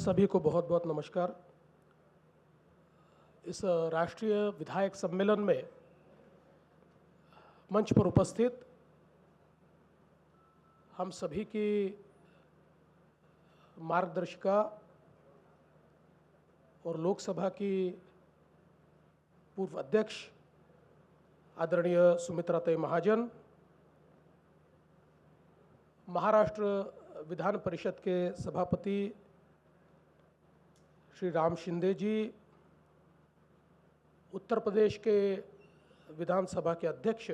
सभी को बहुत बहुत नमस्कार। इस राष्ट्रीय विधायक सम्मेलन में मंच पर उपस्थित हम सभी की मार्गदर्शिका और लोकसभा की पूर्व अध्यक्ष आदरणीय सुमित्राताई महाजन, महाराष्ट्र विधान परिषद के सभापति श्री राम शिंदे जी, उत्तर प्रदेश के विधानसभा के अध्यक्ष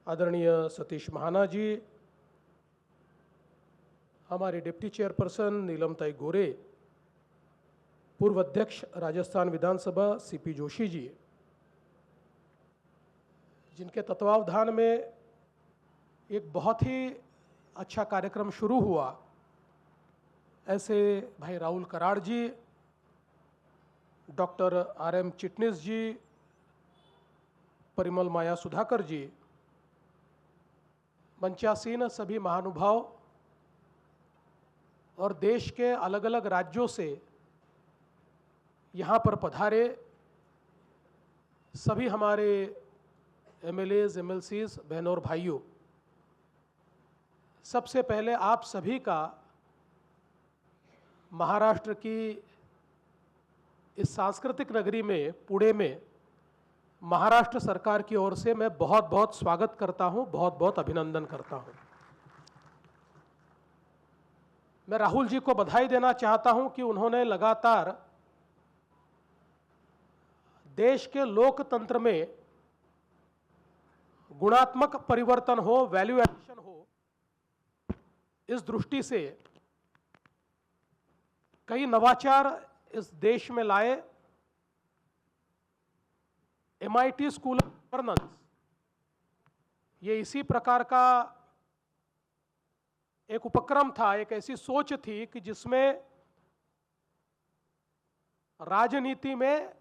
आदरणीय सतीश महाना जी, हमारे डिप्टी चेयरपर्सन नीलमताई गोरे, पूर्व अध्यक्ष राजस्थान विधानसभा सीपी जोशी जी, जिनके तत्वावधान में एक बहुत ही अच्छा कार्यक्रम शुरू हुआ, ऐसे भाई राहुल कराड़ जी, डॉक्टर आर.एम. चिटनिस जी, परिमल माया सुधाकर जी, मंचासीन सभी महानुभाव और देश के अलग अलग राज्यों से यहाँ पर पधारे सभी हमारे एमएलएज, एमएलसीज, बहनों और भाइयों, सबसे पहले आप सभी का महाराष्ट्र की इस सांस्कृतिक नगरी में, पुणे में, महाराष्ट्र सरकार की ओर से मैं बहुत बहुत स्वागत करता हूं, बहुत बहुत अभिनंदन करता हूं। मैं राहुल जी को बधाई देना चाहता हूं कि उन्होंने लगातार देश के लोकतंत्र में गुणात्मक परिवर्तन हो, वैल्यू एडिशन हो, इस दृष्टि से कई नवाचार इस देश में लाए। MIT स्कूल ऑफ गवर्नेंस, ये इसी प्रकार का एक उपक्रम था, एक ऐसी सोच थी कि जिसमें राजनीति में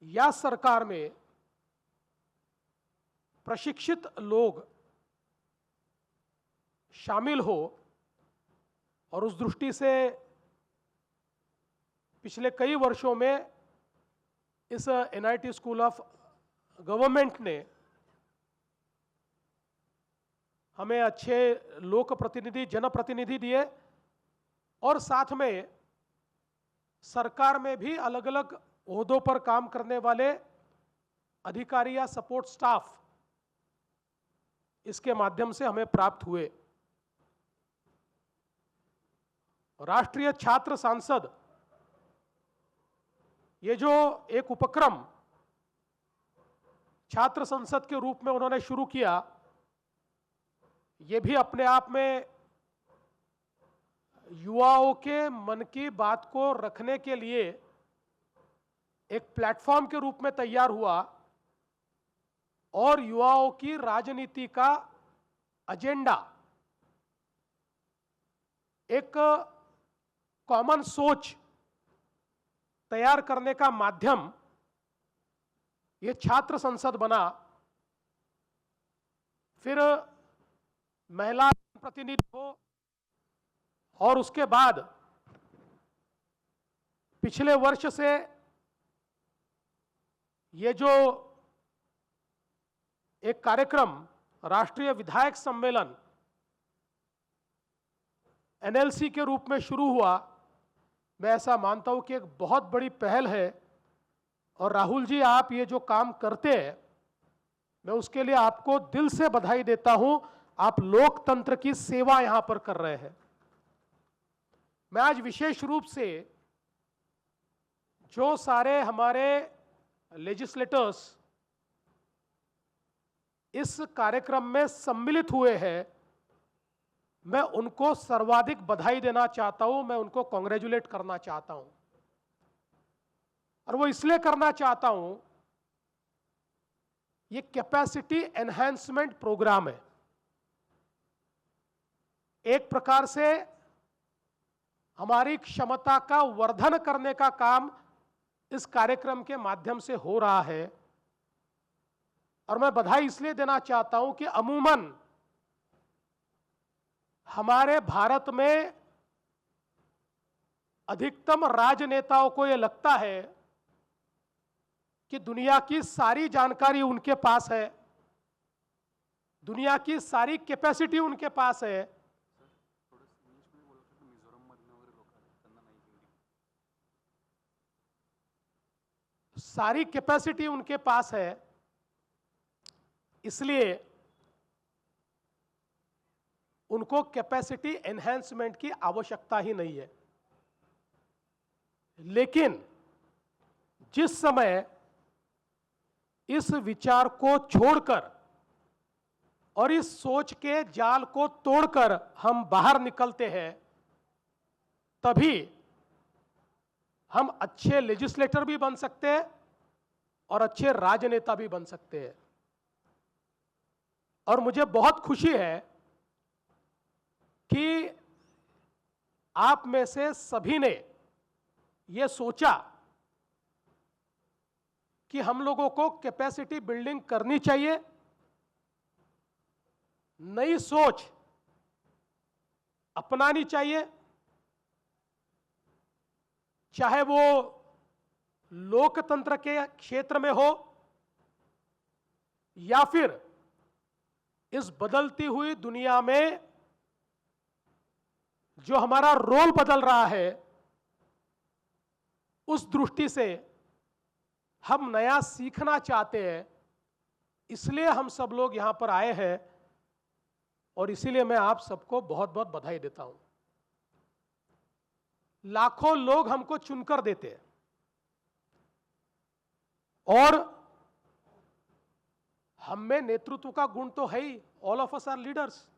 या सरकार में प्रशिक्षित लोग शामिल हो, और उस दृष्टि से पिछले कई वर्षों में इस NIT स्कूल ऑफ गवर्नमेंट ने हमें अच्छे लोक प्रतिनिधि, जनप्रतिनिधि दिए, और साथ में सरकार में भी अलग अलग ओहदों पर काम करने वाले अधिकारी या सपोर्ट स्टाफ इसके माध्यम से हमें प्राप्त हुए। राष्ट्रीय छात्र सांसद, ये जो एक उपक्रम छात्र संसद के रूप में उन्होंने शुरू किया, ये भी अपने आप में युवाओं के मन की बात को रखने के लिए एक प्लेटफॉर्म के रूप में तैयार हुआ, और युवाओं की राजनीति का एजेंडा, एक कॉमन सोच तैयार करने का माध्यम ये छात्र संसद बना। फिर महिला प्रतिनिधि हो, और उसके बाद पिछले वर्ष से ये जो एक कार्यक्रम राष्ट्रीय विधायक सम्मेलन NLC के रूप में शुरू हुआ, मैं ऐसा मानता हूं कि एक बहुत बड़ी पहल है। और राहुल जी, आप ये जो काम करते हैं, मैं उसके लिए आपको दिल से बधाई देता हूं। आप लोकतंत्र की सेवा यहां पर कर रहे हैं। मैं आज विशेष रूप से जो सारे हमारे लेजिस्लेटर्स इस कार्यक्रम में सम्मिलित हुए हैं, मैं उनको सर्वाधिक बधाई देना चाहता हूं, मैं उनको कांग्रेचुलेट करना चाहता हूं। और वो इसलिए करना चाहता हूं, ये कैपेसिटी एनहांसमेंट प्रोग्राम है। एक प्रकार से हमारी क्षमता का वर्धन करने का काम इस कार्यक्रम के माध्यम से हो रहा है। और मैं बधाई इसलिए देना चाहता हूं कि अमूमन हमारे भारत में अधिकतम राजनेताओं को यह लगता है कि दुनिया की सारी जानकारी उनके पास है, दुनिया की सारी कैपेसिटी उनके पास है, सारी कैपेसिटी उनके पास है, इसलिए उनको कैपेसिटी एनहेंसमेंट की आवश्यकता ही नहीं है। लेकिन जिस समय इस विचार को छोड़कर और इस सोच के जाल को तोड़कर हम बाहर निकलते हैं, तभी हम अच्छे लेजिस्लेटर भी बन सकते हैं और अच्छे राजनेता भी बन सकते हैं। और मुझे बहुत खुशी है कि आप में से सभी ने यह सोचा कि हम लोगों को कैपेसिटी बिल्डिंग करनी चाहिए, नई सोच अपनानी चाहिए, चाहे वो लोकतंत्र के क्षेत्र में हो या फिर इस बदलती हुई दुनिया में जो हमारा रोल बदल रहा है, उस दृष्टि से हम नया सीखना चाहते हैं। इसलिए हम सब लोग यहां पर आए हैं और इसीलिए मैं आप सबको बहुत बहुत बधाई देता हूं। लाखों लोग हमको चुनकर देते हैं और हम में नेतृत्व का गुण तो है ही। All of us are leaders.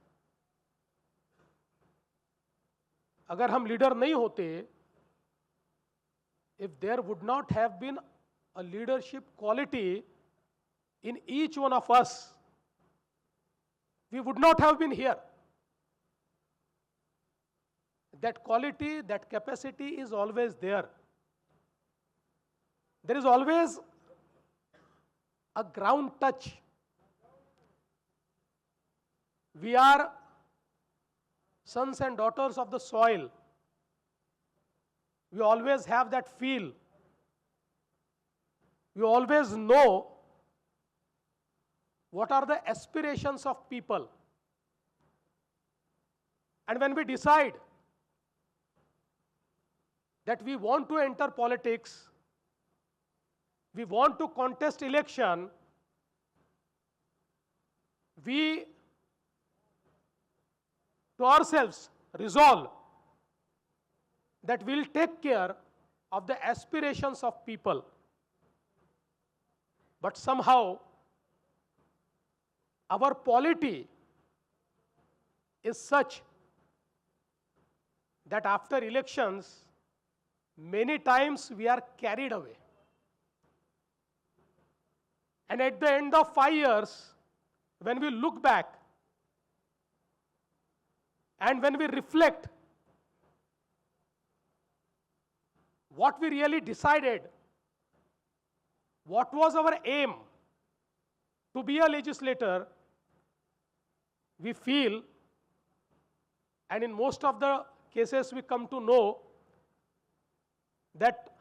अगर हम लीडर नहीं होते, if there would not have been a leadership quality in each one of us, we would not have been here. That quality, that capacity is always there. There is always a ground touch. We are sons and daughters of the soil. We always have that feel. We always know what are the aspirations of people. And when we decide that we want to enter politics, we want to contest election, we to ourselves resolve that we'll take care of the aspirations of people. But somehow our polity is such that after elections, many times we are carried away. And at the end of 5 years, when we look back and when we reflect what we really decided, what was our aim to be a legislator, we feel, and in most of the cases we come to know, that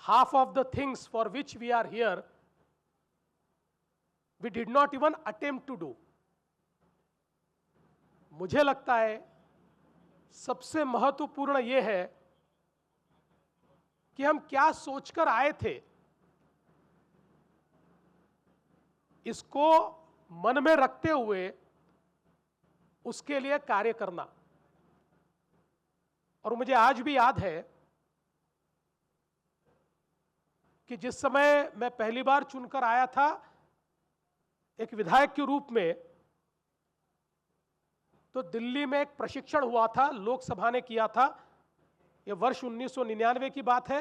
half of the things for which we are here, we did not even attempt to do. मुझे लगता है सबसे महत्वपूर्ण ये है कि हम क्या सोचकर आए थे, इसको मन में रखते हुए उसके लिए कार्य करना। और मुझे आज भी याद है कि जिस समय मैं पहली बार चुनकर आया था एक विधायक के रूप में, तो दिल्ली में एक प्रशिक्षण हुआ था, लोकसभा ने किया था। यह वर्ष 1999 की बात है,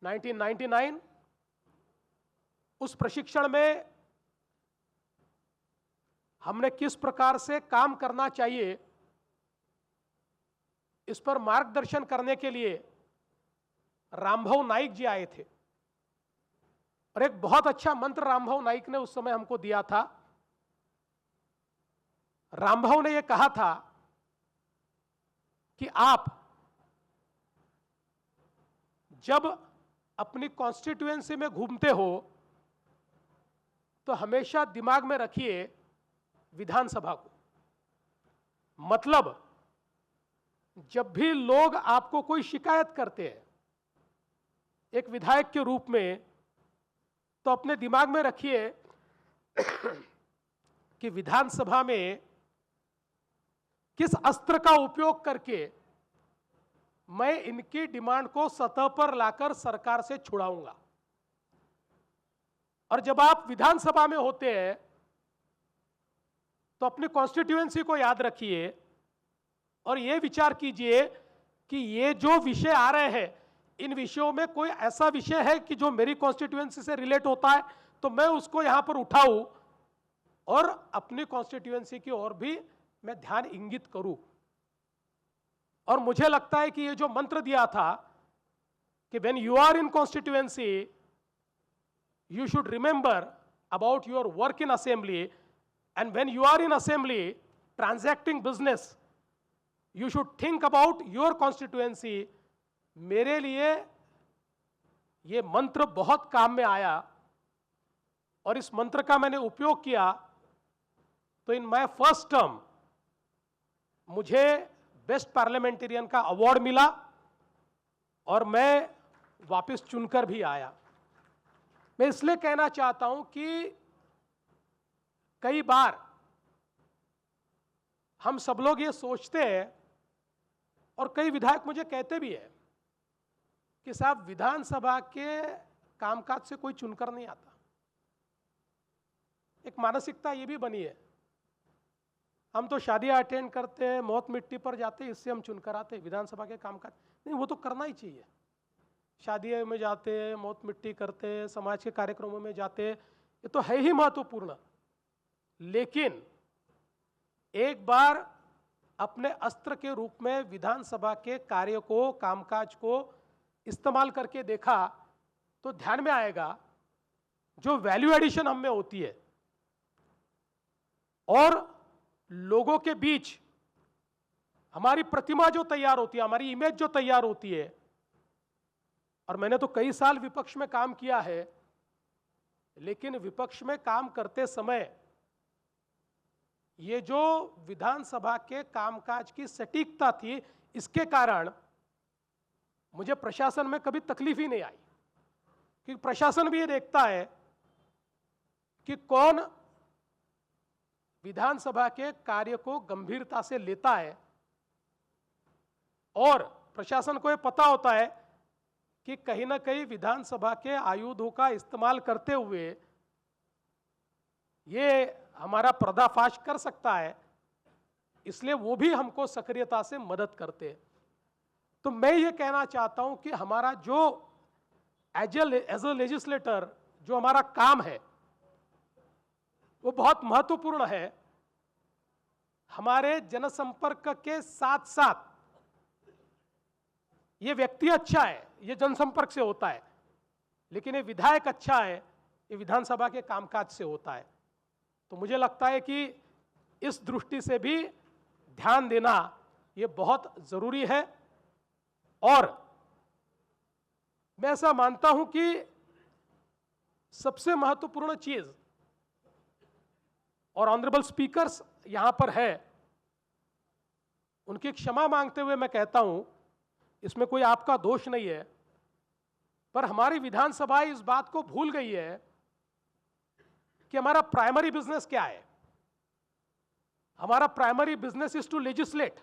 1999। उस प्रशिक्षण में हमने किस प्रकार से काम करना चाहिए, इस पर मार्गदर्शन करने के लिए रामभाऊ नाइक जी आए थे। और एक बहुत अच्छा मंत्र रामभाऊ नाइक ने उस समय हमको दिया था। रामभाऊ ने यह कहा था कि आप जब अपनी कॉन्स्टिट्यूएंसी में घूमते हो तो हमेशा दिमाग में रखिए विधानसभा को। मतलब जब भी लोग आपको कोई शिकायत करते हैं एक विधायक के रूप में, तो अपने दिमाग में रखिए कि विधानसभा में किस अस्त्र का उपयोग करके मैं इनकी डिमांड को सतह पर लाकर सरकार से छुड़ाऊंगा। और जब आप विधानसभा में होते हैं तो अपनी कॉन्स्टिट्यूएंसी को याद रखिए और यह विचार कीजिए कि ये जो विषय आ रहे हैं इन विषयों में कोई ऐसा विषय है कि जो मेरी कॉन्स्टिट्यूएंसी से रिलेट होता है, तो मैं उसको यहां पर उठाऊं और अपनी कॉन्स्टिट्यूएंसी की ओर भी मैं ध्यान इंगित करूं। और मुझे लगता है कि ये जो मंत्र दिया था कि when you are in constituency you should remember about your work in assembly, and when you are in assembly transacting business you should think about your constituency। मेरे लिए ये मंत्र बहुत काम में आया और इस मंत्र का मैंने उपयोग किया, तो इन माय फर्स्ट टर्म मुझे बेस्ट पार्लियामेंटेरियन का अवार्ड मिला और मैं वापस चुनकर भी आया। मैं इसलिए कहना चाहता हूं कि कई बार हम सब लोग ये सोचते हैं और कई विधायक मुझे कहते भी हैं कि साहब विधानसभा के कामकाज से कोई चुनकर नहीं आता। एक मानसिकता ये भी बनी है, हम तो शादियां अटेंड करते हैं, मौत मिट्टी पर जाते हैं, इससे हम चुनकर आते हैं। विधानसभा के कामकाज नहीं, वो तो करना ही चाहिए। शादियों में जाते हैं, मौत मिट्टी करते हैं, समाज के कार्यक्रमों में जाते हैं, ये तो है ही महत्वपूर्ण। लेकिन एक बार अपने अस्त्र के रूप में विधानसभा के कार्य को, कामकाज को इस्तेमाल करके देखा तो ध्यान में आएगा जो वैल्यू एडिशन हम में होती है और लोगों के बीच हमारी प्रतिमा जो तैयार होती है, हमारी इमेज जो तैयार होती है। और मैंने तो कई साल विपक्ष में काम किया है, लेकिन विपक्ष में काम करते समय ये जो विधानसभा के कामकाज की सटीकता थी, इसके कारण मुझे प्रशासन में कभी तकलीफ ही नहीं आई, क्योंकि प्रशासन भी ये देखता है कि कौन विधानसभा के कार्य को गंभीरता से लेता है। और प्रशासन को ये पता होता है कि कहीं ना कहीं विधानसभा के आयुधों का इस्तेमाल करते हुए ये हमारा पर्दाफाश कर सकता है, इसलिए वो भी हमको सक्रियता से मदद करते हैं। तो मैं ये कहना चाहता हूं कि हमारा जो एज ए लेजिस्लेटर जो हमारा काम है वो बहुत महत्वपूर्ण है। हमारे जनसंपर्क के साथ साथ ये व्यक्ति अच्छा है, ये जनसंपर्क से होता है, लेकिन ये विधायक अच्छा है, ये विधानसभा के कामकाज से होता है। तो मुझे लगता है कि इस दृष्टि से भी ध्यान देना ये बहुत जरूरी है। और मैं ऐसा मानता हूं कि सबसे महत्वपूर्ण चीज, और ऑनरेबल स्पीकर्स यहां पर है, उनकी क्षमा मांगते हुए मैं कहता हूं, इसमें कोई आपका दोष नहीं है, पर हमारी विधानसभा इस बात को भूल गई है कि हमारा प्राइमरी बिजनेस क्या है। हमारा primary business is to legislate,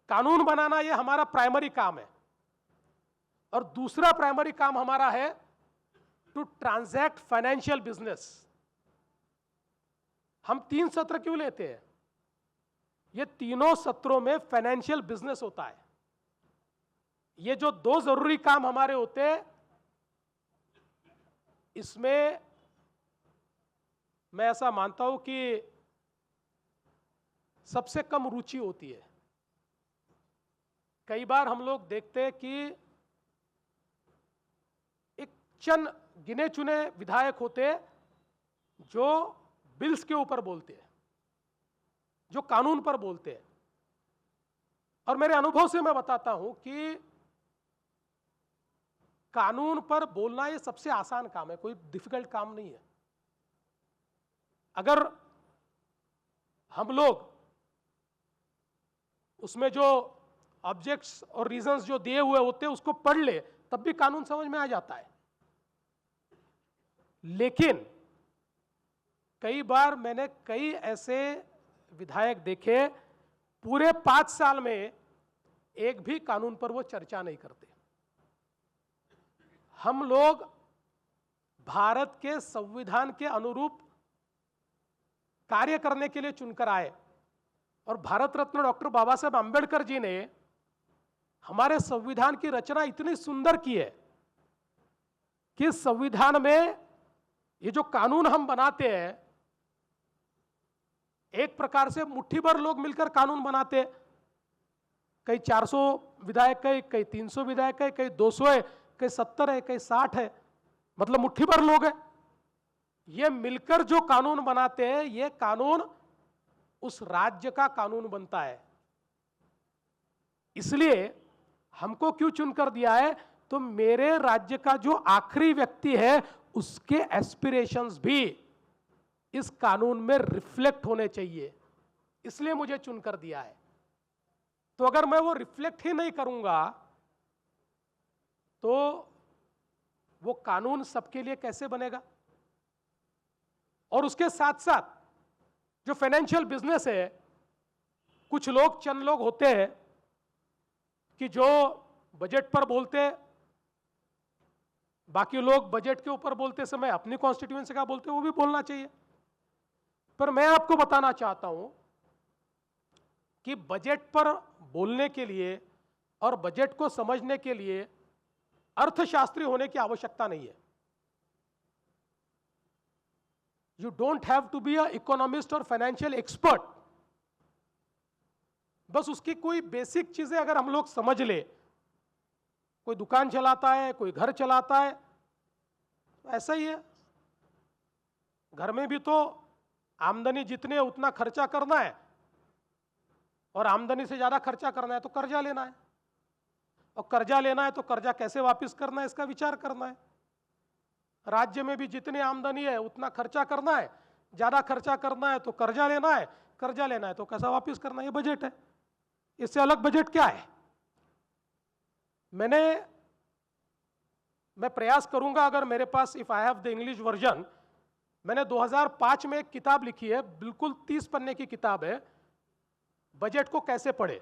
कानून बनाना ये हमारा प्राइमरी काम है। और दूसरा प्राइमरी काम हमारा है टू ट्रांजैक्ट फाइनेंशियल बिजनेस। हम 3 सत्र क्यों लेते हैं? ये तीनों सत्रों में फाइनेंशियल बिजनेस होता है। ये जो 2 जरूरी काम हमारे होते हैं, इसमें मैं ऐसा मानता हूं कि सबसे कम रुचि होती है। कई बार हम लोग देखते हैं कि एक चंद गिने चुने विधायक होते हैं जो बिल्स के ऊपर बोलते हैं, जो कानून पर बोलते हैं, और मेरे अनुभव से मैं बताता हूं कि कानून पर बोलना ये सबसे आसान काम है, कोई डिफिकल्ट काम नहीं है। अगर हम लोग उसमें जो ऑब्जेक्ट्स और रीजंस जो दिए हुए होते हैं उसको पढ़ ले तब भी कानून समझ में आ जाता है। लेकिन कई बार मैंने कई ऐसे विधायक देखे पूरे 5 साल में एक भी कानून पर वो चर्चा नहीं करते। हम लोग भारत के संविधान के अनुरूप कार्य करने के लिए चुनकर आए और भारत रत्न डॉक्टर बाबा साहेब अंबेडकर जी ने हमारे संविधान की रचना इतनी सुंदर की है कि संविधान में ये जो कानून हम बनाते हैं, एक प्रकार से मुट्ठी भर लोग मिलकर कानून बनाते हैं। कई 400 विधायक है, कई 300 विधायक है, कई 200 है, कई 70 है, कई 60 है, मतलब मुट्ठी भर लोग हैं। ये मिलकर जो कानून बनाते हैं, ये कानून उस राज्य का कानून बनता है। इसलिए हमको क्यों चुनकर दिया है, तो मेरे राज्य का जो आखिरी व्यक्ति है उसके एस्पिरेशंस भी इस कानून में रिफ्लेक्ट होने चाहिए, इसलिए मुझे चुनकर दिया है। तो अगर मैं वो रिफ्लेक्ट ही नहीं करूंगा तो वो कानून सबके लिए कैसे बनेगा। और उसके साथ साथ जो फाइनेंशियल बिजनेस है, कुछ लोग चंद लोग होते हैं कि जो बजट पर बोलते, बाकी लोग बजट के ऊपर बोलते समय अपनी कॉन्स्टिट्यूएंसी का बोलते, वो भी बोलना चाहिए। पर मैं आपको बताना चाहता हूं कि बजट पर बोलने के लिए और बजट को समझने के लिए अर्थशास्त्री होने की आवश्यकता नहीं है। You don't have to be a economist और फाइनेंशियल एक्सपर्ट। बस उसकी कोई बेसिक चीजें अगर हम लोग समझ ले, कोई दुकान चलाता है, कोई घर चलाता है, ऐसा ही है। घर में भी तो आमदनी जितनी है उतना खर्चा करना है, और आमदनी से ज्यादा खर्चा करना है तो कर्जा लेना है, और कर्जा लेना है तो कर्जा कैसे वापस करना है इसका विचार करना है। राज्य में भी जितनी आमदनी है उतना खर्चा करना है, ज्यादा खर्चा करना है तो कर्जा लेना है, कर्जा लेना है तो कैसा वापस करना है, ये बजट है। इससे अलग बजट क्या है। मैं प्रयास करूंगा, अगर मेरे पास, if I have the English version, मैंने 2005 में एक किताब लिखी है, बिल्कुल 30 पन्ने की किताब है, बजट को कैसे पढ़े।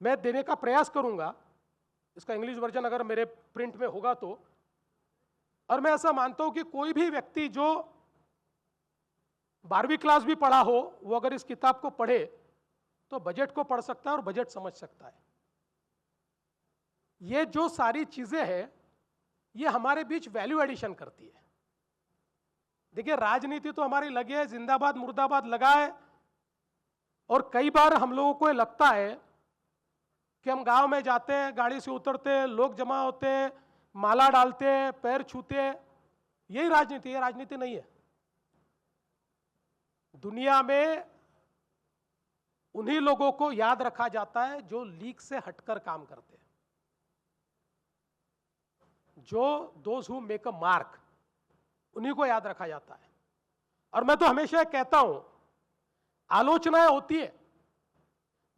मैं देने का प्रयास करूंगा, इसका इंग्लिश वर्जन अगर मेरे प्रिंट में होगा तो। और मैं ऐसा मानता हूं कि कोई भी व्यक्ति जो 12वीं क्लास भी पढ़ा हो, वो अगर इस किताब को पढ़े तो बजट को पढ़ सकता है और बजट समझ सकता है। ये जो सारी चीजें हैं, ये हमारे बीच वैल्यू एडिशन करती है। देखिए, राजनीति तो हमारी लगी है, जिंदाबाद मुर्दाबाद लगा है, और कई बार हम लोगों को लगता है कि हम गांव में जाते हैं, गाड़ी से उतरते हैं, लोग जमा होते हैं, माला डालते हैं, पैर छूते हैं, यही राजनीति है। ये राजनीति नहीं है। दुनिया में उन्हीं लोगों को याद रखा जाता है जो लीक से हटकर काम करते हैं, जो those who make a mark, उन्हीं को याद रखा जाता है। और मैं तो हमेशा कहता हूं, आलोचनाएं होती है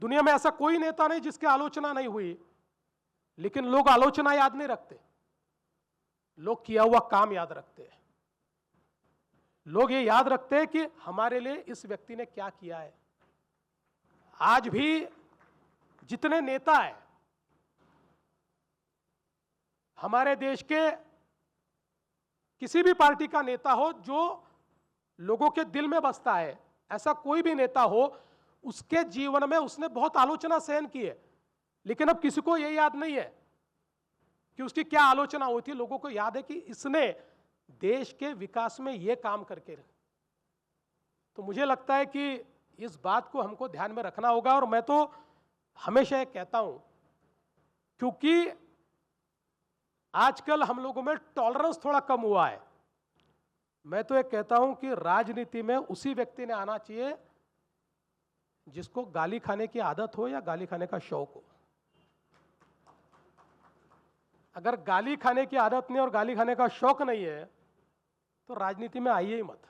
दुनिया में, ऐसा कोई नेता नहीं जिसकी आलोचना नहीं हुई, लेकिन लोग आलोचना याद नहीं रखते, लोग किया हुआ काम याद रखते हैं। लोग ये याद रखते हैं कि हमारे लिए इस व्यक्ति ने क्या किया है। आज भी जितने नेता हैं हमारे देश के, किसी भी पार्टी का नेता हो जो लोगों के दिल में बसता है, ऐसा कोई भी नेता हो, उसके जीवन में उसने बहुत आलोचना सहन की है, लेकिन अब किसी को यह याद नहीं है कि उसकी क्या आलोचना हुई थी। लोगों को याद है कि इसने देश के विकास में यह काम करके। तो मुझे लगता है कि इस बात को हमको ध्यान में रखना होगा। और मैं तो हमेशा ये कहता हूं, क्योंकि आजकल हम लोगों में टॉलरेंस थोड़ा कम हुआ है, मैं तो ये कहता हूं कि राजनीति में उसी व्यक्ति ने आना चाहिए जिसको गाली खाने की आदत हो या गाली खाने का शौक हो। अगर गाली खाने की आदत नहीं और गाली खाने का शौक नहीं है तो राजनीति में आइए ही मत।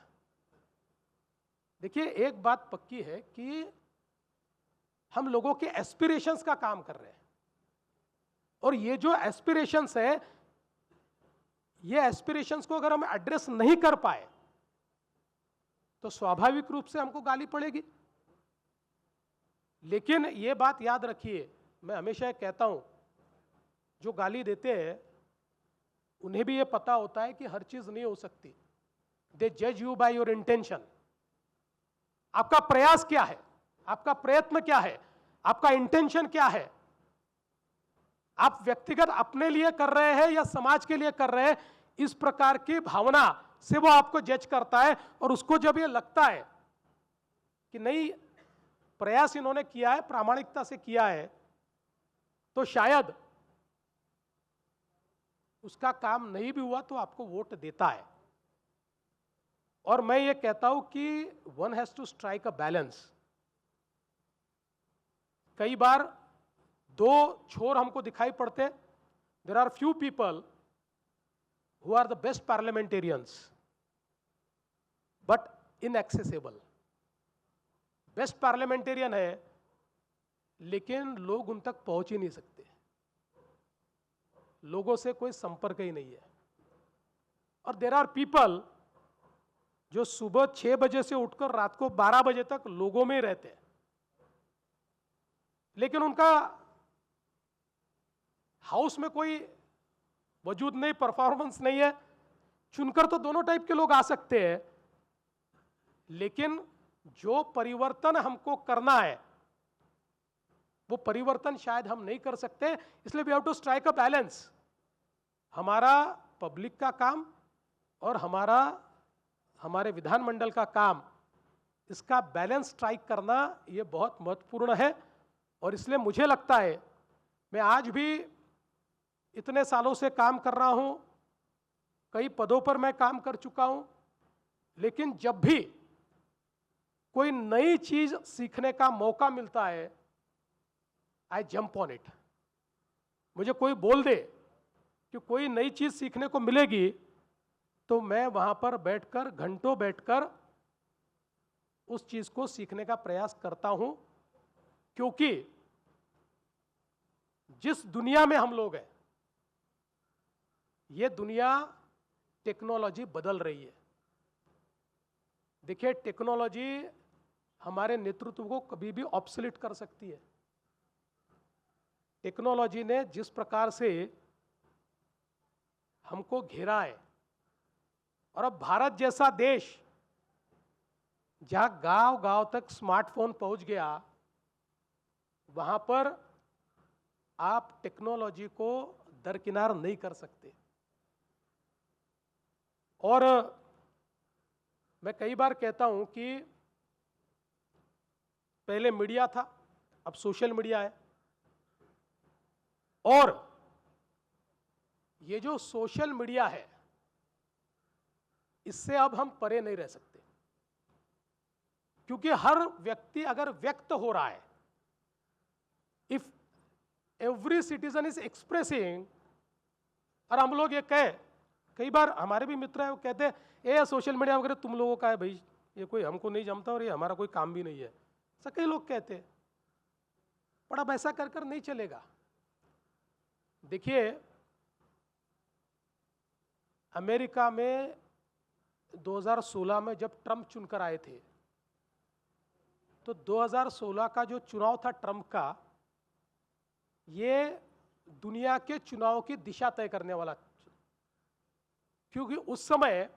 देखिए, एक बात पक्की है कि हम लोगों के एस्पिरेशंस का काम कर रहे हैं, और ये जो एस्पिरेशंस है, ये एस्पिरेशंस को अगर हम एड्रेस नहीं कर पाए तो स्वाभाविक रूप से हमको गाली पड़ेगी। लेकिन ये बात याद रखिए, मैं हमेशा ये कहता हूं, जो गाली देते हैं उन्हें भी ये पता होता है कि हर चीज नहीं हो सकती। दे जज यू बाय योर इंटेंशन। आपका प्रयास क्या है, आपका प्रयत्न क्या है, आपका इंटेंशन क्या है, आप व्यक्तिगत अपने लिए कर रहे हैं या समाज के लिए कर रहे हैं, इस प्रकार की भावना से वो आपको जज करता है। और उसको जब ये लगता है कि नहीं, प्रयास इन्होंने किया है, प्रामाणिकता से किया है, तो शायद उसका काम नहीं भी हुआ तो आपको वोट देता है। और मैं ये कहता हूं कि one has to strike a balance. कई बार दो छोर हमको दिखाई पड़ते। There are few people who are the best parliamentarians but inaccessible. Best parliamentarian है लेकिन लोग उन तक पहुंच ही नहीं सकते, लोगों से कोई संपर्क ही नहीं है। और देयर आर पीपल जो सुबह 6 बजे से उठकर रात को 12 बजे तक लोगों में ही रहते हैं, लेकिन उनका हाउस में कोई वजूद नहीं, परफॉर्मेंस नहीं है। चुनकर तो दोनों टाइप के लोग आ सकते हैं, लेकिन जो परिवर्तन हमको करना है वो परिवर्तन शायद हम नहीं कर सकते। इसलिए we have to strike a balance. हमारा पब्लिक का काम और हमारे विधानमंडल का काम, इसका बैलेंस स्ट्राइक करना ये बहुत महत्वपूर्ण है। और इसलिए मुझे लगता है, मैं आज भी इतने सालों से काम कर रहा हूं, कई पदों पर मैं काम कर चुका हूं, लेकिन जब भी कोई नई चीज सीखने का मौका मिलता है, आई जंप ऑन इट। मुझे कोई बोल दे कि कोई नई चीज सीखने को मिलेगी तो मैं वहां पर बैठकर, घंटों बैठकर उस चीज को सीखने का प्रयास करता हूं। क्योंकि जिस दुनिया में हम लोग हैं, ये दुनिया टेक्नोलॉजी बदल रही है। देखिए, टेक्नोलॉजी हमारे नेतृत्व को कभी भी ऑब्सोलीट कर सकती है। टेक्नोलॉजी ने जिस प्रकार से हमको घेरा है, और अब भारत जैसा देश जहां गांव गांव तक स्मार्टफोन पहुंच गया, वहां पर आप टेक्नोलॉजी को दरकिनार नहीं कर सकते। और मैं कई बार कहता हूं कि पहले मीडिया था, अब सोशल मीडिया है, और ये जो सोशल मीडिया है, इससे अब हम परे नहीं रह सकते। क्योंकि हर व्यक्ति अगर व्यक्त हो रहा है, if every citizen is expressing, और हम लोग ये कहे, कई बार हमारे भी मित्र हैं, वो कहते हैं ये सोशल मीडिया वगैरह तुम लोगों का है भाई, ये कोई हमको नहीं जमता और ये हमारा कोई काम भी नहीं है, ऐसा कई लोग कहते हैं। पर अब ऐसा कर कर नहीं चलेगा। देखिए, अमेरिका में 2016 में जब ट्रंप चुनकर आए थे, तो 2016 का जो चुनाव था ट्रंप का, ये दुनिया के चुनाव की दिशा तय करने वाला, क्योंकि उस समय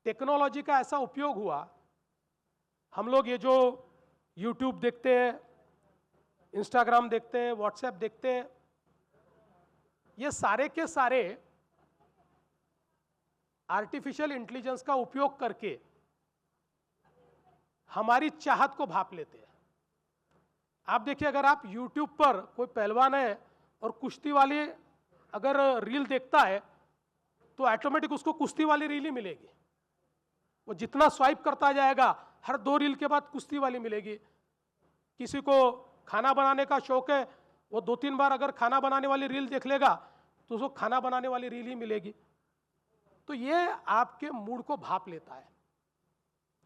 टेक्नोलॉजी का ऐसा उपयोग हुआ। हम लोग ये जो यूट्यूब देखते हैं, इंस्टाग्राम देखते हैं, व्हाट्सएप देखते हैं, ये सारे के सारे आर्टिफिशियल इंटेलिजेंस का उपयोग करके हमारी चाहत को भाप लेते हैं। आप देखिए, अगर आप YouTube पर कोई पहलवान है और कुश्ती वाली अगर रील देखता है तो ऑटोमेटिक उसको कुश्ती वाली रील ही मिलेगी। वो जितना स्वाइप करता जाएगा हर 2 रील के बाद कुश्ती वाली मिलेगी। किसी को खाना बनाने का शौक है, वो 2-3 बार अगर खाना बनाने वाली रील देख लेगा तो उसको खाना बनाने वाली रील ही मिलेगी। तो ये आपके मूड को भाप लेता है,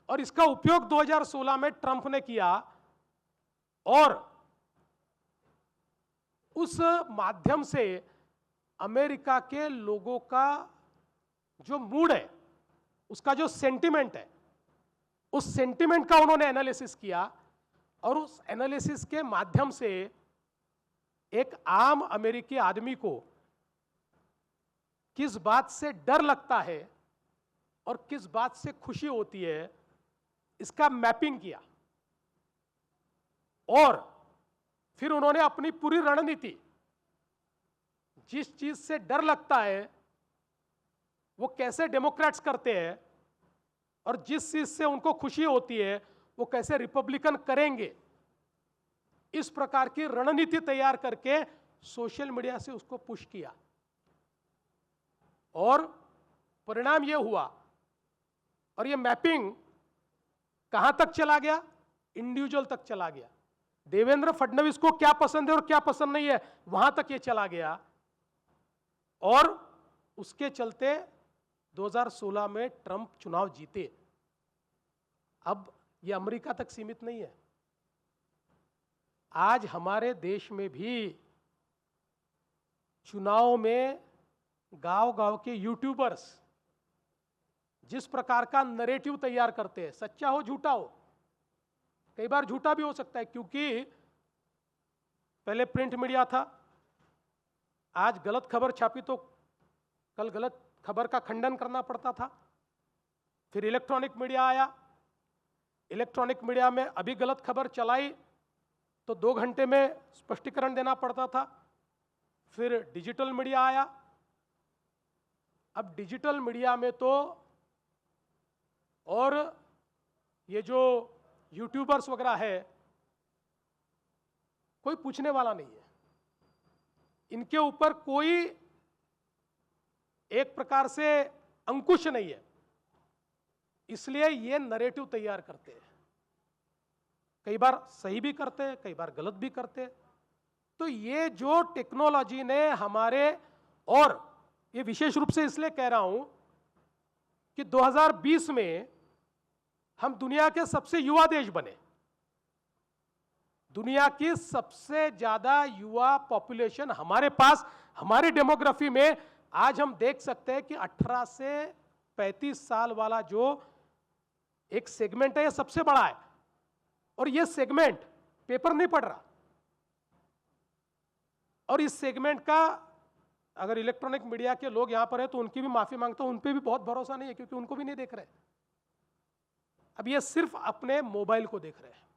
और इसका उपयोग 2016 में ट्रंप ने किया, और उस माध्यम से अमेरिका के लोगों का जो मूड है, उसका जो सेंटिमेंट है, उस सेंटिमेंट का उन्होंने एनालिसिस किया, और उस एनालिसिस के माध्यम से एक आम अमेरिकी आदमी को किस बात से डर लगता है और किस बात से खुशी होती है, इसका मैपिंग किया। और फिर उन्होंने अपनी पूरी रणनीति, जिस चीज से डर लगता है वो कैसे डेमोक्रेट्स करते हैं, और जिस चीज से उनको खुशी होती है वो कैसे रिपब्लिकन करेंगे, इस प्रकार की रणनीति तैयार करके सोशल मीडिया से उसको पुश किया। और परिणाम यह हुआ, और यह मैपिंग कहां तक चला गया, इंडिविजुअल तक चला गया। देवेंद्र फडणवीस को क्या पसंद है और क्या पसंद नहीं है, वहां तक यह चला गया, और उसके चलते 2016 में ट्रंप चुनाव जीते। अब यह अमेरिका तक सीमित नहीं है, आज हमारे देश में भी चुनाव में गांव-गांव के यूट्यूबर्स जिस प्रकार का नरेटिव तैयार करते हैं, सच्चा हो झूठा हो, कई बार झूठा भी हो सकता है, क्योंकि पहले प्रिंट मीडिया था, आज गलत खबर छापी तो कल गलत खबर का खंडन करना पड़ता था। फिर इलेक्ट्रॉनिक मीडिया आया, इलेक्ट्रॉनिक मीडिया में अभी गलत खबर चलाई तो 2 घंटे में स्पष्टीकरण देना पड़ता था। फिर डिजिटल मीडिया आया, अब डिजिटल मीडिया में तो और ये जो यूट्यूबर्स वगैरह है, कोई पूछने वाला नहीं है, इनके ऊपर कोई एक प्रकार से अंकुश नहीं है, इसलिए ये नरेटिव तैयार करते हैं। कई बार सही भी करते हैं, कई बार गलत भी करते हैं। तो ये जो टेक्नोलॉजी ने हमारे, और ये विशेष रूप से इसलिए कह रहा हूं कि 2020 में हम दुनिया के सबसे युवा देश बने, दुनिया की सबसे ज्यादा युवा पॉपुलेशन हमारे पास, हमारी डेमोग्राफी में आज हम देख सकते हैं कि 18 से 35 साल वाला जो एक सेगमेंट है, ये सबसे बड़ा है, और ये सेगमेंट पेपर नहीं पढ़ रहा। और इस सेगमेंट का, अगर इलेक्ट्रॉनिक मीडिया के लोग यहां पर हैं तो उनकी भी माफी मांगता हूं, उन पे भी बहुत भरोसा नहीं है, क्योंकि उनको भी नहीं देख रहे। अब ये सिर्फ अपने मोबाइल को देख रहे हैं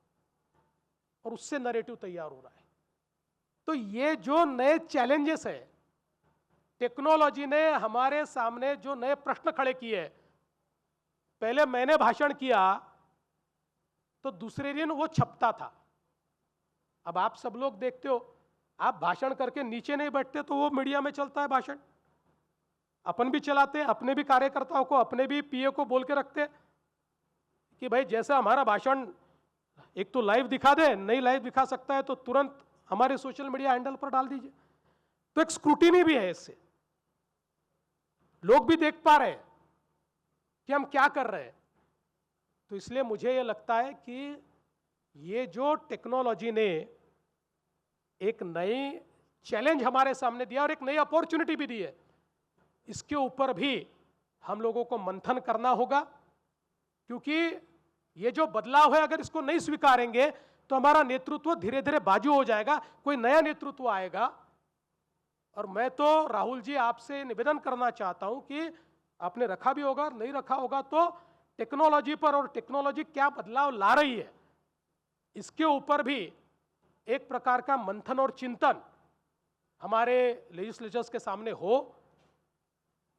और उससे नैरेटिव तैयार हो रहा है। तो ये जो नए चैलेंजेस है, टेक्नोलॉजी ने हमारे सामने जो नए प्रश्न खड़े किए, पहले मैंने भाषण किया तो दूसरे दिन वो छपता था। अब आप सब लोग देखते हो, आप भाषण करके नीचे नहीं बैठते तो वो मीडिया में चलता है भाषण। अपन भी चलाते, अपने भी कार्यकर्ताओं को, अपने भी पीए को बोल के रखते कि भाई जैसा हमारा भाषण एक तो लाइव दिखा दे, नहीं लाइव दिखा सकता है तो तुरंत हमारे सोशल मीडिया हैंडल पर डाल दीजिए। तो एक स्क्रूटिनी भी है इससे, लोग भी देख पा रहे हैं कि हम क्या कर रहे हैं। तो इसलिए मुझे यह लगता है कि ये जो टेक्नोलॉजी ने एक नई चैलेंज हमारे सामने दिया और एक नई अपॉर्चुनिटी भी दी है, इसके ऊपर भी हम लोगों को मंथन करना होगा, क्योंकि ये जो बदलाव है अगर इसको नहीं स्वीकारेंगे तो हमारा नेतृत्व धीरे धीरे बाजू हो जाएगा, कोई नया नेतृत्व आएगा। और मैं तो राहुल जी आपसे निवेदन करना चाहता हूं कि आपने रखा भी होगा, नहीं रखा होगा, तो टेक्नोलॉजी पर और टेक्नोलॉजी क्या बदलाव ला रही है इसके ऊपर भी एक प्रकार का मंथन और चिंतन हमारे लेजिस्लेचर्स के सामने हो।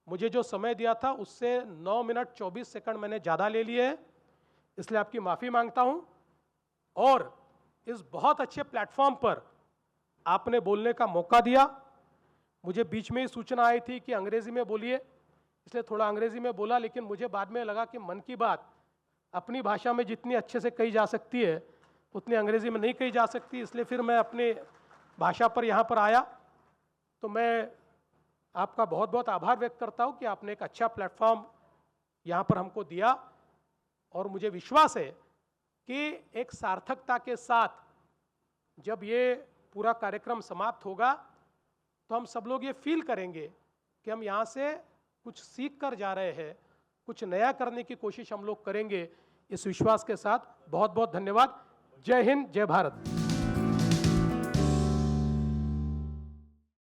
मुझे जो समय दिया था उससे 9 मिनट 24 सेकंड मैंने ज़्यादा ले लिए हैं, इसलिए आपकी माफ़ी मांगता हूं। और इस बहुत अच्छे प्लेटफॉर्म पर आपने बोलने का मौका दिया। मुझे बीच में ही सूचना आई थी कि अंग्रेजी में बोलिए, इसलिए थोड़ा अंग्रेजी में बोला, लेकिन मुझे बाद में लगा कि मन की बात अपनी भाषा में जितनी अच्छे से कही जा सकती है उतनी अंग्रेज़ी में नहीं कही जा सकती, इसलिए फिर मैं अपने भाषा पर यहाँ पर आया। तो मैं आपका बहुत बहुत आभार व्यक्त करता हूँ कि आपने एक अच्छा प्लेटफॉर्म यहाँ पर हमको दिया, और मुझे विश्वास है कि एक सार्थकता के साथ जब ये पूरा कार्यक्रम समाप्त होगा तो हम सब लोग ये फील करेंगे कि हम यहाँ से कुछ सीख कर जा रहे हैं, कुछ नया करने की कोशिश हम लोग करेंगे। इस विश्वास के साथ बहुत बहुत धन्यवाद। जय हिंद, जय भारत।